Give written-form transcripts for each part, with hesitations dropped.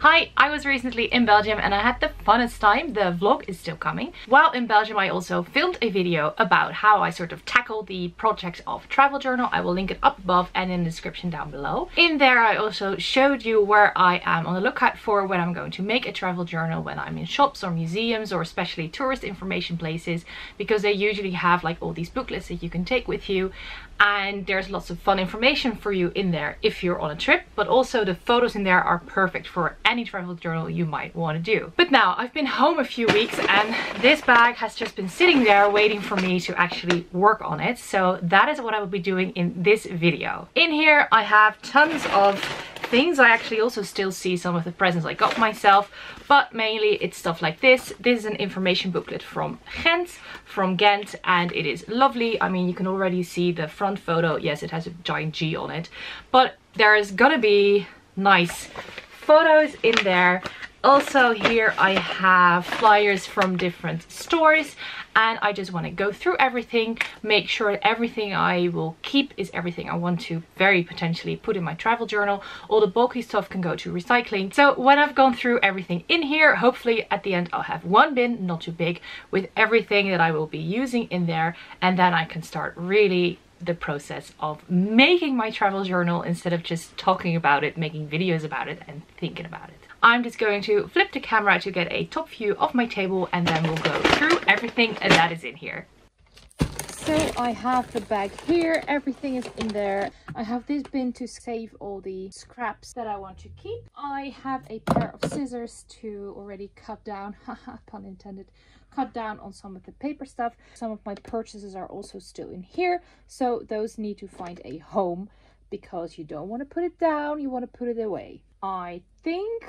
Hi, I was recently in Belgium and I had the funnest time. The vlog is still coming. While in Belgium, I also filmed a video about how I sort of tackled the project of travel journal. I will link it up above and in the description down below. In there, I also showed you where I am on the lookout for when I'm going to make a travel journal, when I'm in shops or museums or especially tourist information places, because they usually have like all these booklets that you can take with you. And there's lots of fun information for you in there if you're on a trip, but also the photos in there are perfect for any travel journal you might want to do. But now I've been home a few weeks and this bag has just been sitting there waiting for me to actually work on it. So that is what I will be doing in this video. In here I have tons of things. I actually also still see some of the presents I got myself, but mainly it's stuff like this. This is an information booklet from Ghent, and it is lovely. I mean, you can already see the front photo. Yes, it has a giant G on it, but there's gonna be nice photos in there. Also here I have flyers from different stores, and I just want to go through everything, make sure everything I will keep is everything I want to very potentially put in my travel journal. All the bulky stuff can go to recycling. So when I've gone through everything in here, hopefully at the end I'll have one bin, not too big, with everything that I will be using in there, and then I can start really the process of making my travel journal instead of just talking about it, making videos about it and thinking about it. I'm just going to flip the camera to get a top view of my table, and then we'll go through everything that is in here. So I have the bag here, everything is in there. I have this bin to save all the scraps that I want to keep. I have a pair of scissors to already cut down, haha, pun intended, cut down on some of the paper stuff. Some of my purchases are also still in here, so those need to find a home because you don't want to put it down, you want to put it away. I think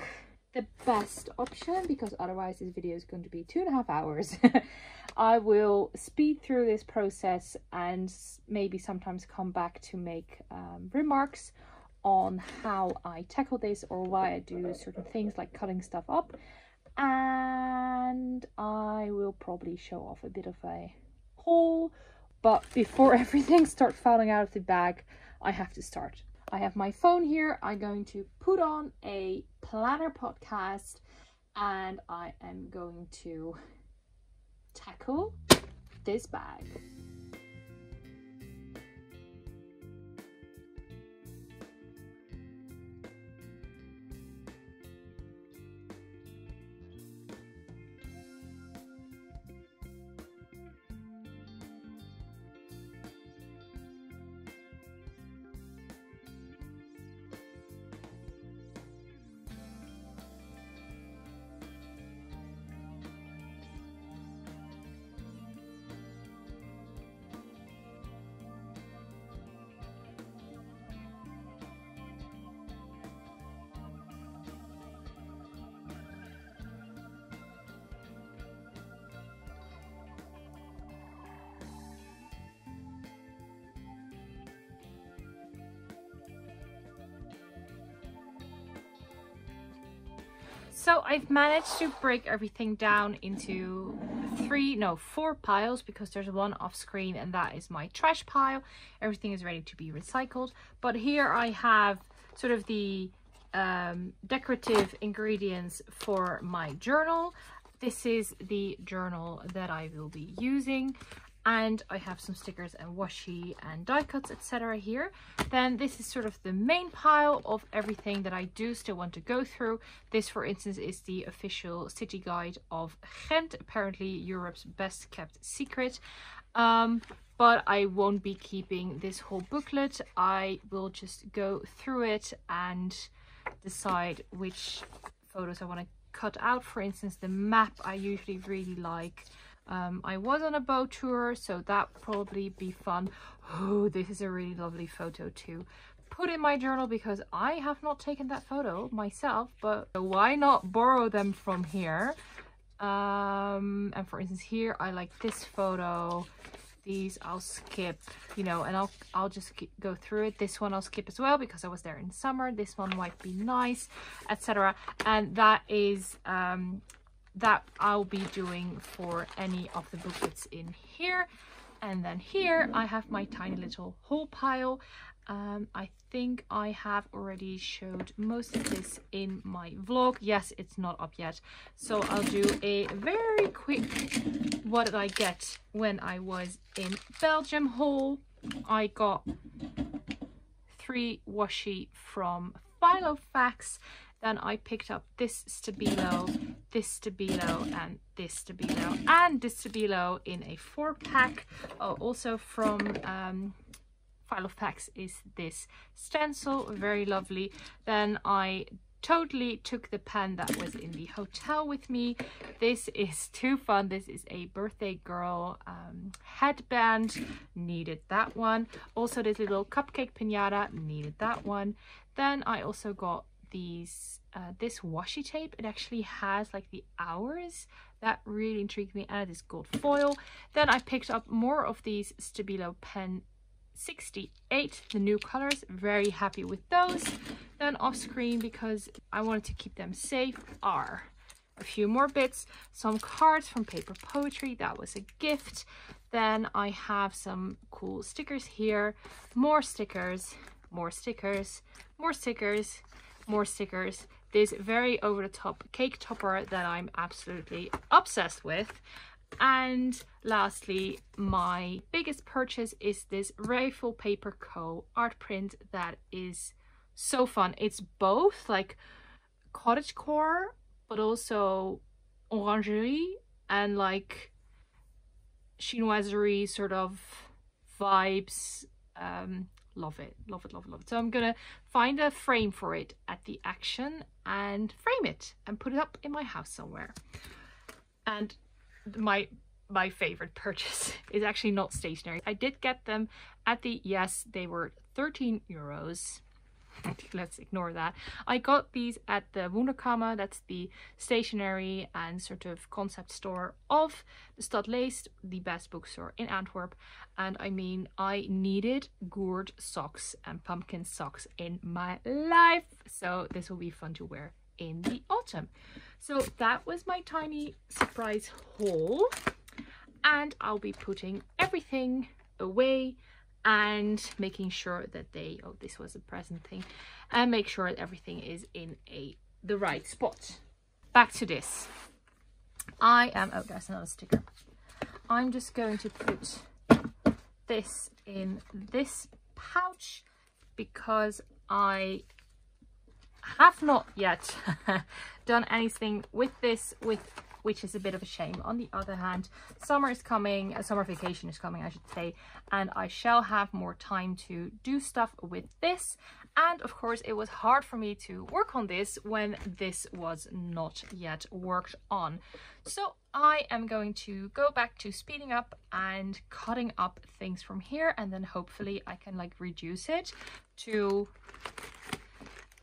the best option, because otherwise this video is going to be 2.5 hours, I will speed through this process and maybe sometimes come back to make remarks on how I tackle this or why I do certain things like cutting stuff up. And I will probably show off a bit of a haul, but before everything starts falling out of the bag, I have to start. I have my phone here. I'm going to put on a planner podcast and I am going to tackle this bag. So I've managed to break everything down into 4 piles, because there's one off screen and that is my trash pile. Everything is ready to be recycled. But here I have sort of the decorative ingredients for my journal. This is the journal that I will be using. And I have some stickers and washi and die cuts, etc. here. Then this is sort of the main pile of everything that I do still want to go through. This, for instance, is the official city guide of Ghent, apparently Europe's best kept secret. But I won't be keeping this whole booklet. I will just go through it and decide which photos I want to cut out. For instance, the map I usually really like. I was on a boat tour, so that would probably be fun. Oh, this is a really lovely photo to put in my journal because I have not taken that photo myself, but why not borrow them from here? And for instance, here I like this photo. These I'll skip, you know, and I'll just go through it. This one I'll skip as well because I was there in summer. This one might be nice, etc. And that is that I'll be doing for any of the booklets in here. And then here I have my tiny little haul pile. I think I have already showed most of this in my vlog. Yes, it's not up yet, so I'll do a very quick what did I get when I was in Belgium haul. I got 3 washi from Filofax. Then I picked up this Stabilo, this Stabilo, and this Stabilo, and this Stabilo in a 4-pack. Oh, also from Filofax is this stencil, very lovely. Then I totally took the pen that was in the hotel with me. This is too fun. This is a birthday girl headband, needed that one. Also this little cupcake piñata, needed that one. Then I also got these this washi tape. It actually has like the hours, that really intrigued me, and this gold foil. Then I picked up more of these Stabilo pen 68, the new colors, very happy with those. Then off screen, because I wanted to keep them safe, are a few more bits, some cards from Paper Poetry, that was a gift. Then I have some cool stickers here, more stickers, more stickers, more stickers, more stickers. This very over-the-top cake topper that I'm absolutely obsessed with. And lastly, my biggest purchase is this Rifle Paper Co. art print that is so fun. It's both like cottagecore, but also orangerie and like chinoiserie sort of vibes. Love it, love it, love it, love it. So I'm gonna find a frame for it at the Action and frame it and put it up in my house somewhere. And my favorite purchase is actually not stationery. I did get them at the, yes, they were 13 euros. Let's ignore that. I got these at the Wunderkammer, that's the stationery and sort of concept store of the Stad Leest, the best bookstore in Antwerp. And I mean, I needed gourd socks and pumpkin socks in my life, so this will be fun to wear in the autumn. So that was my tiny surprise haul, and I'll be putting everything away and making sure that they, oh, this was a present thing, and make sure that everything is in the right spot. Back to this. I am, oh, there's another sticker. I'm just going to put this in this pouch because I have not yet done anything with this, which is a bit of a shame. On the other hand, summer is coming, a summer vacation is coming, I should say, and I shall have more time to do stuff with this. And of course, it was hard for me to work on this when this was not yet worked on. So I am going to go back to speeding up and cutting up things from here, and then hopefully I can like reduce it to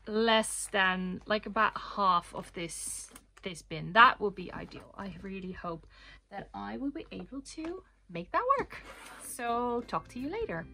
less than like about half of this bin. That would be ideal. I really hope that I will be able to make that work. So talk to you later.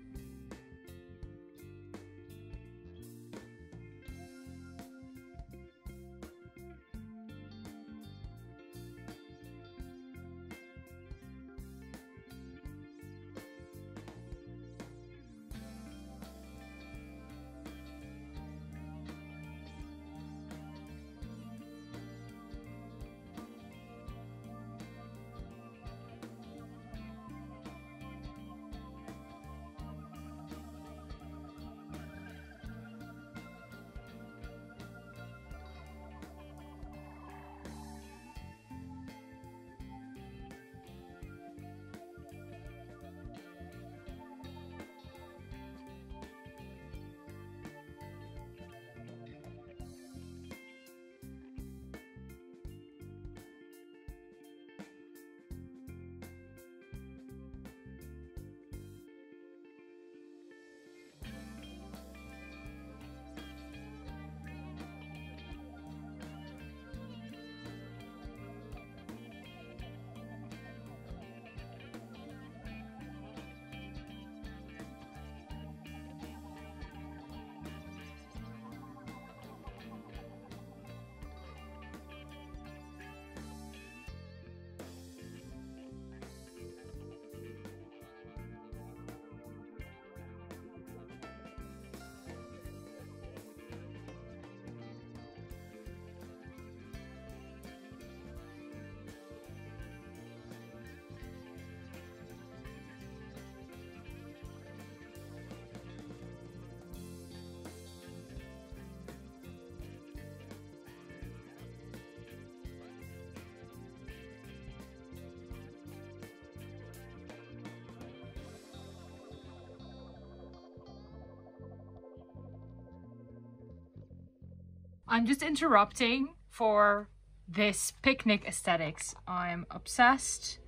I'm just interrupting for this picnic aesthetics. I'm obsessed.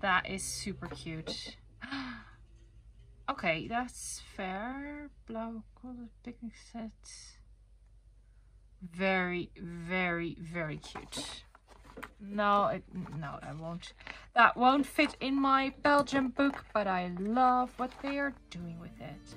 That is super cute. Okay, that's fair. Blau colored picnic set. Very, very, very cute. No, no, that won't fit in my Belgium book, but I love what they are doing with it.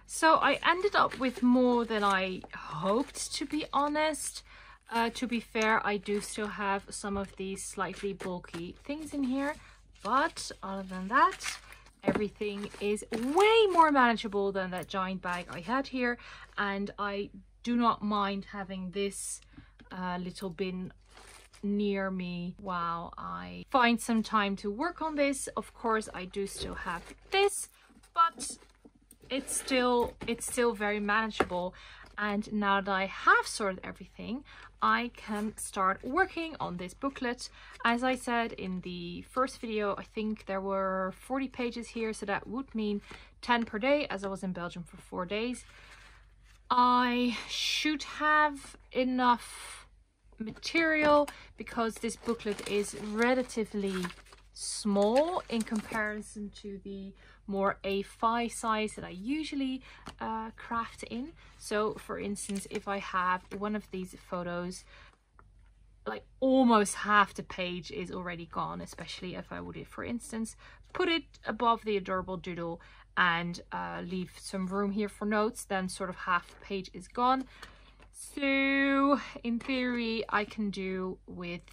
So I ended up with more than I hoped, to be honest. To be fair, I do still have some of these slightly bulky things in here, but other than that, everything is way more manageable than that giant bag I had here, and I do not mind having this little bin near me while I find some time to work on this. Of course, I do still have this, but it's still very manageable. And now that I have sorted everything, I can start working on this booklet. As I said in the first video, I think there were 40 pages here, so that would mean 10 per day, as I was in Belgium for 4 days. I should have enough material because this booklet is relatively small in comparison to the more A5 size that I usually craft in. So for instance, if I have one of these photos, like almost half the page is already gone, especially if I would, for instance, put it above the adorable doodle and leave some room here for notes, then sort of half the page is gone. So in theory, I can do with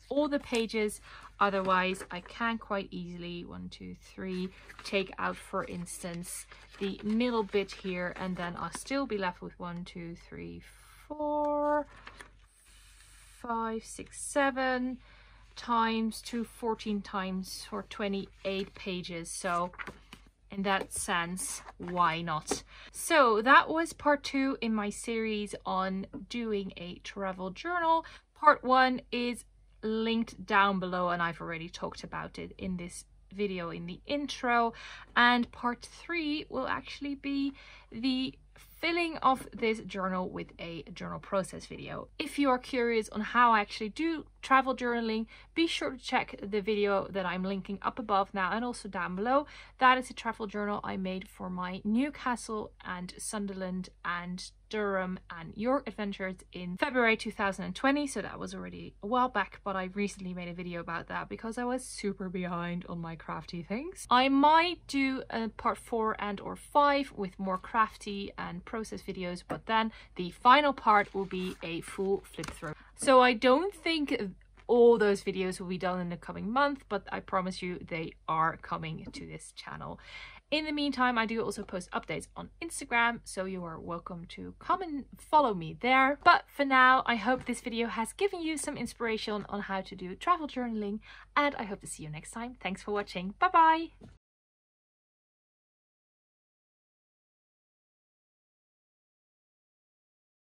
all the pages. Otherwise, I can quite easily, 1, 2, 3, take out, for instance, the middle bit here, and then I'll still be left with 1, 2, 3, 4, 5, 6, 7 times 2, 14 times for 28 pages. So in that sense, why not? So that was part 2 in my series on doing a travel journal. Part 1 is linked down below, and I've already talked about it in this video in the intro, and part 3 will actually be the filling of this journal with a journal process video. If you are curious on how I actually do travel journaling, be sure to check the video that I'm linking up above now and also down below. That is a travel journal I made for my Newcastle and Sunderland and Durham and York adventures in February 2020, so that was already a while back, but I recently made a video about that because I was super behind on my crafty things. I might do a part 4 and or 5 with more crafty and process videos, but then the final part will be a full flip through. So I don't think all those videos will be done in the coming month, but I promise you they are coming to this channel. In the meantime, I do also post updates on Instagram, so you are welcome to come and follow me there. But for now, I hope this video has given you some inspiration on how to do travel journaling, and I hope to see you next time. Thanks for watching. Bye bye!